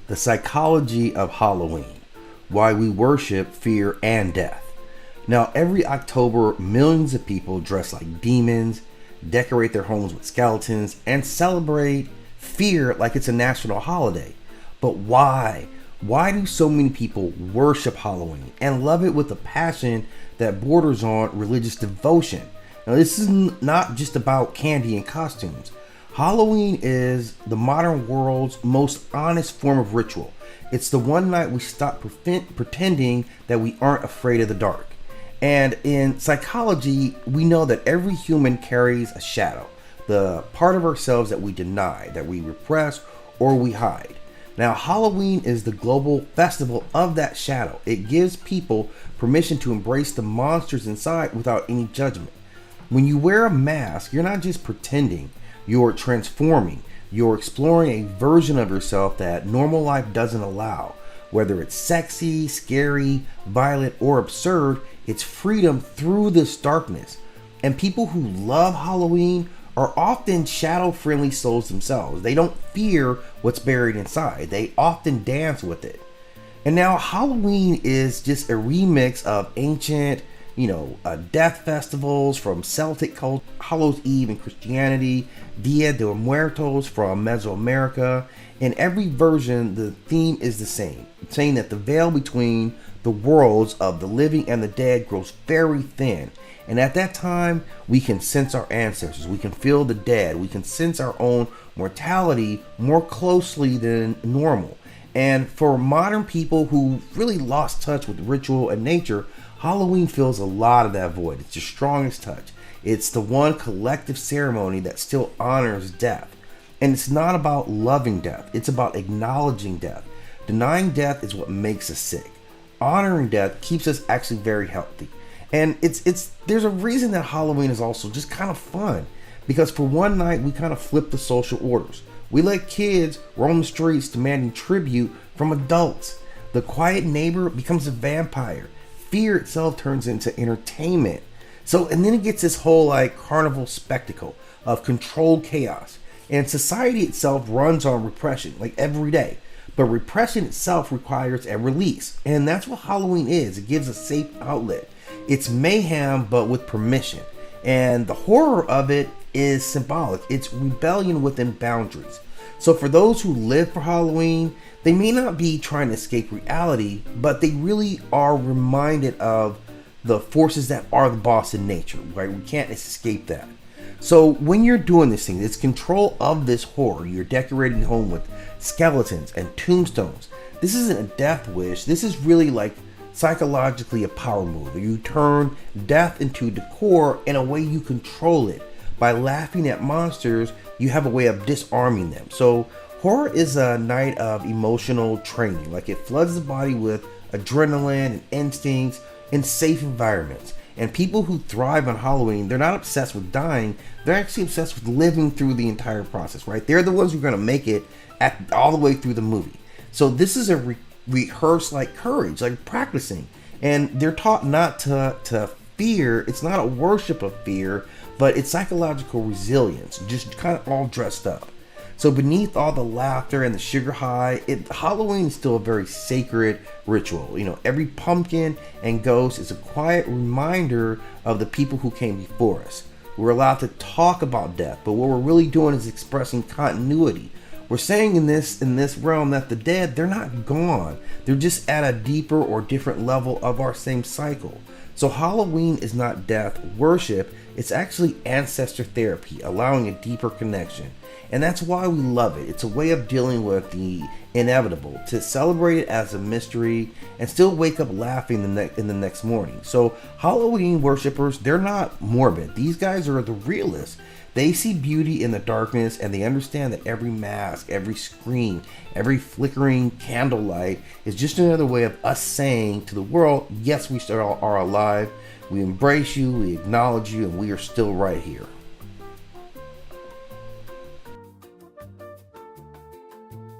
The Psychology of Halloween, Why We Worship Fear and Death. Now, every October, millions of people dress like demons, decorate their homes with skeletons, and celebrate fear like it's a national holiday. But why? Why do so many people worship Halloween and love it with a passion that borders on religious devotion? Now, this is not just about candy and costumes. Halloween is the modern world's most honest form of ritual. It's the one night we stop pretending that we aren't afraid of the dark. And in psychology, we know that every human carries a shadow, the part of ourselves that we deny, that we repress, or we hide. Now, Halloween is the global festival of that shadow. It gives people permission to embrace the monsters inside without any judgment. When you wear a mask, you're not just pretending, you're transforming. You're exploring a version of yourself that normal life doesn't allow. Whether it's sexy, scary, violent, or absurd, it's freedom through this darkness. And people who love Halloween are often shadow-friendly souls themselves. They don't fear what's buried inside. They often dance with it. And now Halloween is just a remix of ancient, death festivals from Celtic culture, Hallows Eve in Christianity, Dia de Muertos from Mesoamerica. In every version, the theme is the same, saying that the veil between the worlds of the living and the dead grows very thin. And at that time, we can sense our ancestors, we can feel the dead, we can sense our own mortality more closely than normal. And for modern people who really lost touch with ritual and nature, Halloween fills a lot of that void. It's the strongest touch. It's the one collective ceremony that still honors death. And it's not about loving death. It's about acknowledging death. Denying death is what makes us sick. Honoring death keeps us actually very healthy. And there's a reason that Halloween is also just kind of fun. Because for one night, we kind of flip the social orders. We let kids roam the streets demanding tribute from adults. The quiet neighbor becomes a vampire. Fear itself turns into entertainment. And then it gets this whole carnival spectacle of controlled chaos. And society itself runs on repression, every day. But repression itself requires a release. And that's what Halloween is. It gives a safe outlet. It's mayhem, but with permission. And the horror of it is symbolic. It's rebellion within boundaries. So for those who live for Halloween, they may not be trying to escape reality, but they really are reminded of the forces that are the boss in nature, right? We can't escape that. So when you're doing this thing, it's control of this horror. You're decorating the home with skeletons and tombstones. This isn't a death wish. This is really psychologically a power move. You turn death into decor in a way you control it. By laughing at monsters, you have a way of disarming them. So horror is a night of emotional training. It floods the body with adrenaline and instincts in safe environments. And people who thrive on Halloween, they're not obsessed with dying. They're actually obsessed with living through the entire process, right? They're the ones who are going to make it all the way through the movie. So this is a rehearse courage, practicing. And they're taught not to fear. It's not a worship of fear, but it's psychological resilience, just kind of all dressed up. So beneath all the laughter and the sugar high, Halloween is still a very sacred ritual. Every pumpkin and ghost is a quiet reminder of the people who came before us. We're allowed to talk about death, but what we're really doing is expressing continuity. We're saying in this realm that the dead, they're not gone. They're just at a deeper or different level of our same cycle. So Halloween is not death worship, it's actually ancestor therapy, allowing a deeper connection. And that's why we love it. It's a way of dealing with the inevitable, to celebrate it as a mystery and still wake up laughing in the next morning. So Halloween worshipers, they're not morbid. These guys are the realists. They see beauty in the darkness, and they understand that every mask, every scream, every flickering candlelight is just another way of us saying to the world, yes, we still are alive. We embrace you, we acknowledge you, and we are still right here.